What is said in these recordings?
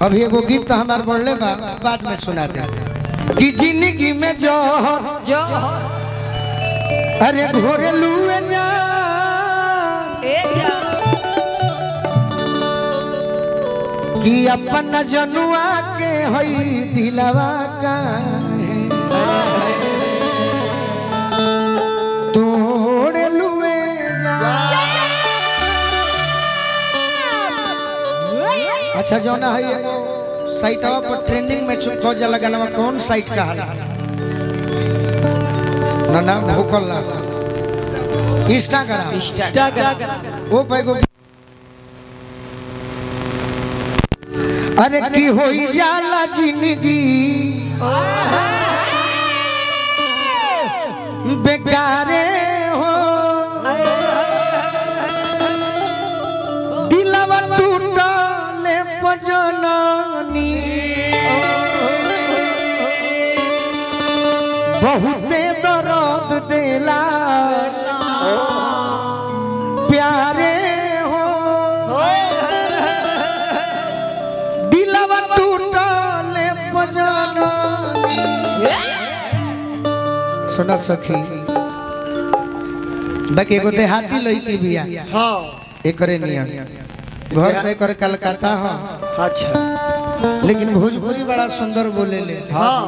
अभी एगो गीत तो हमार बोलले बा बाद में सुना दे कि जिंदगी में जोहर अरे घोरे लुए जा कि अपन जनुआ के हई दिलवा का तोड़े लुए जा। अच्छा जो ना है एगो साइटवा पर ट्रेंडिंग में चुप जा लगाना कौन साइट का हाल ना नाम भूकल ना इंस्टाग्राम वो पैगो अरे की होई जाला जिंदगी बेकारे हो दिलवा टूटले पजननी बहुते दर्द देला प्यारे हो दिलवा टूटले पजननी। सुना सखी बाकी एगो देहाती लड़की बिया हाँ एकरे नियन घर तो एकर कलकत्ता हो अच्छा लेकिन भोजपुरी बड़ा सुंदर बोले ले हाँ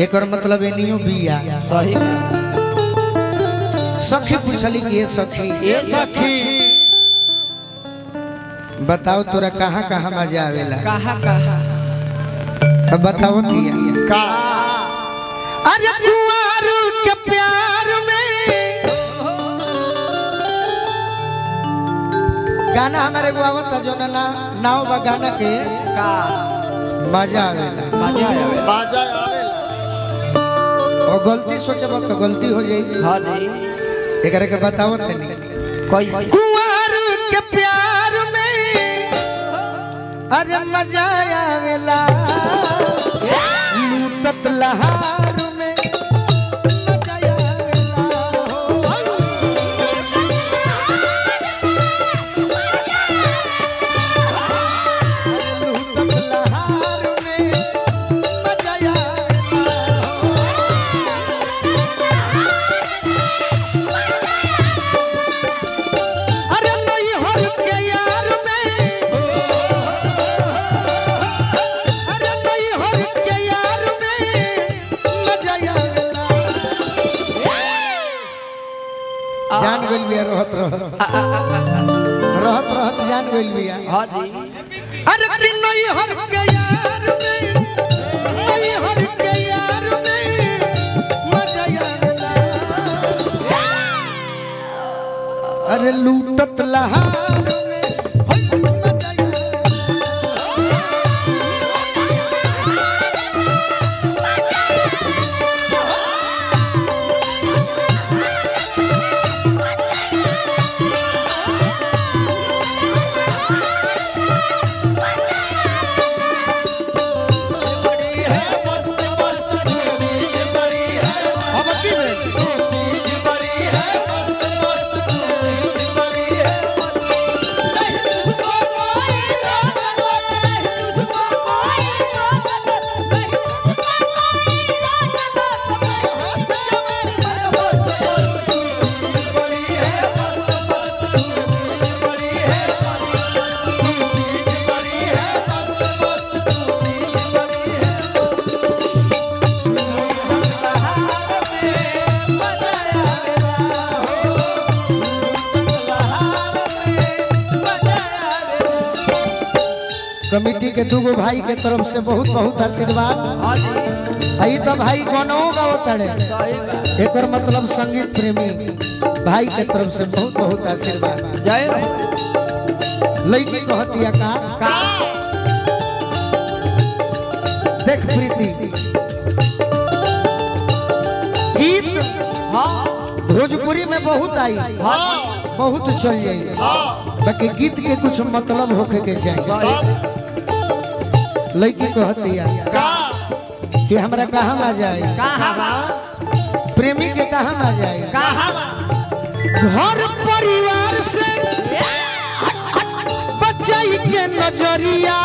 एकर मतलब एनियो बिया सही सखी पूछली कि ये सखी बताओ तोरा कहाँ कहाँ मजा आवेला कहाँ अब बताओ दिया का अरे कुंवर के प्यार में गाना हमारे को आवत जो ना नाव बा गाना के का मजा आवेला मजा आवेला और गलती सोचब तो गलती हो जाई हाँ नहीं एकरे के बताओ तनी कैसे कुंवर के प्यार में अरे मजा आवेला लूटत लहार में मजा आवेला लूटत लहार में मजा अरे नहीं हर के यार में अरे नहीं हर के यार में मजा आवेला जान गइल बिया रहत जान गइल बिया हाँ नहीं अरे कि नहीं हर के यार में नहीं हर के यार में मजा आवेला अरे लूटत लहार में होय मजा अब की कमिटी के दूगो भाई के तरफ से बहुत बहुत आशीर्वाद। हाँ नहीं आई तो भाई कोनो गावतड़े सही बात एकर मतलब संगीत प्रेमी भाई के तरफ से बहुत बहुत आशीर्वाद। जय लड़की कहतिया का देख प्रीति गीत हाँ भोजपुरी में बहुत आई बहुत चल जाई बाकी गीत के कुछ मतलब होके के चाहिए। लड़की कहतिया कि हमरा कहाँ आ जाए प्रेमी के कहाँ आ जाए घर परिवार से बचाई के नजरिया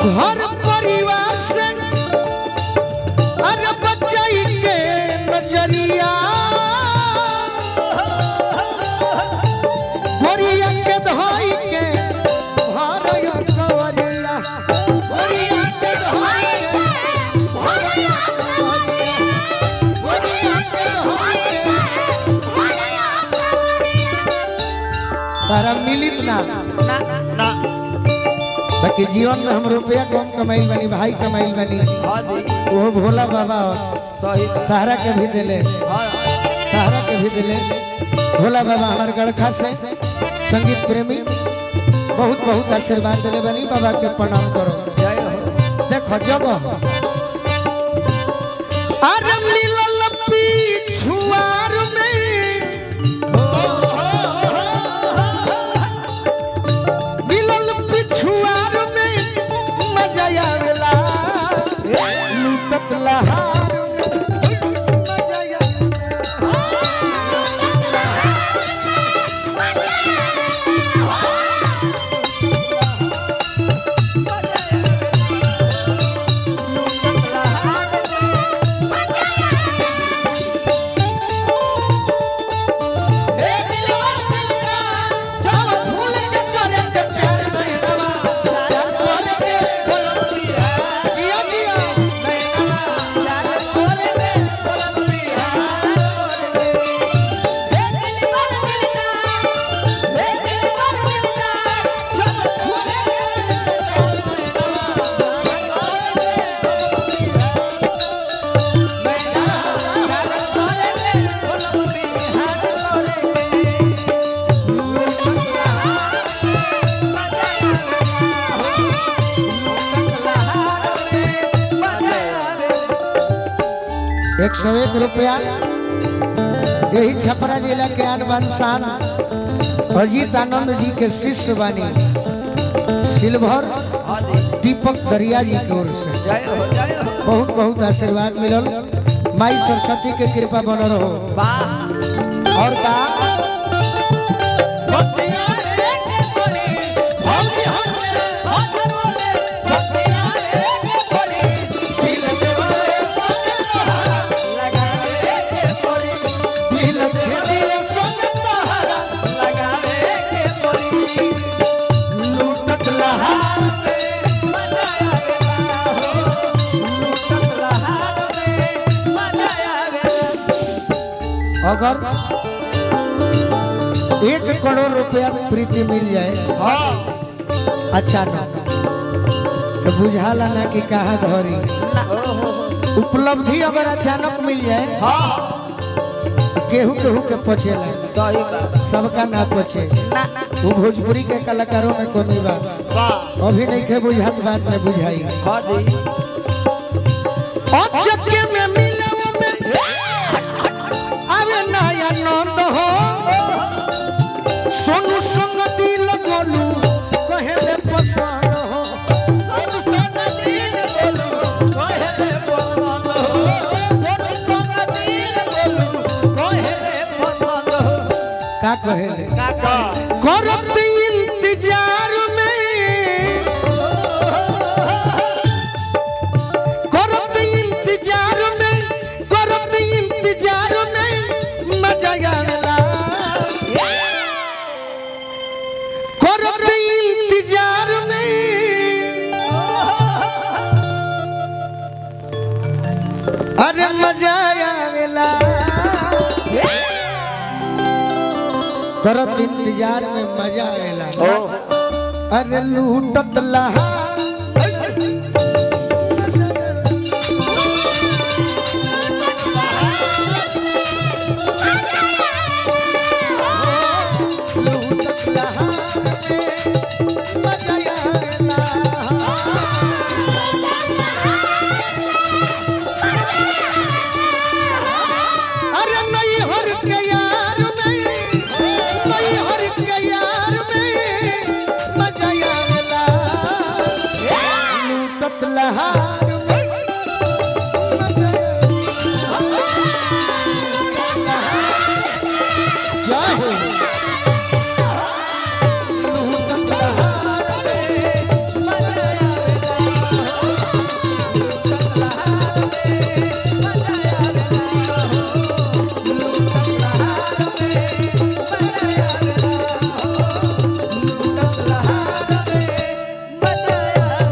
घर परिवार से अरे बचाई के नजरिया गोरिया के धोई के भरया कवरिया गोरिया के धोई के भरया कवरिया गोरिया के धोई के भरया कवरिया तारा मिलित ना बाकी जीवन में हम रुपया कम कमाई बनी भाई कमाई बनी वो भोला बाबा तारा के भी दिले तारा के भी दिले भोला बाबा हमारे गड़खा से संगीत प्रेमी बहुत बहुत आशीर्वाद दिले बनी बाबा के प्रणाम करो देखो जगह अरे मिलल पिछुआर में मिलल पिछुआर में मजा आवेला लूटत लहार मजा ₹101 यही छपरा जिला के आनबान शान अजीत आनंद जी के शिष्य बानी सिल्वर दीपक दरिया जी की ओर से बहुत बहुत आशीर्वाद मिलल माई सरस्वती के कृपा बन रहो और का अगर 1 करोड़ रुपया प्रीति मिल जाए अच्छा ना तो बुझाला ना कि कहा धरी उपलब्धि अगर अचानक मिल जाए केहू केहू के पचेला सबका ना पचे वो भोजपुरी के कलाकारों में कमी बात अभी नहीं के बुझात बात में बुझाई नंद हो सोनू संग दिल गोलू कहले पसंद हो सोनू संग दिल गोलू कहले पसंद हो सोनू संग दिल गोलू कहले पसंद हो का कहले करत इंतजार में करत इंतजार में मजा आवेला करत इंतजार में अरे मजा आवेला करत इंतजार में मजा आवेला अरे लूटत लहा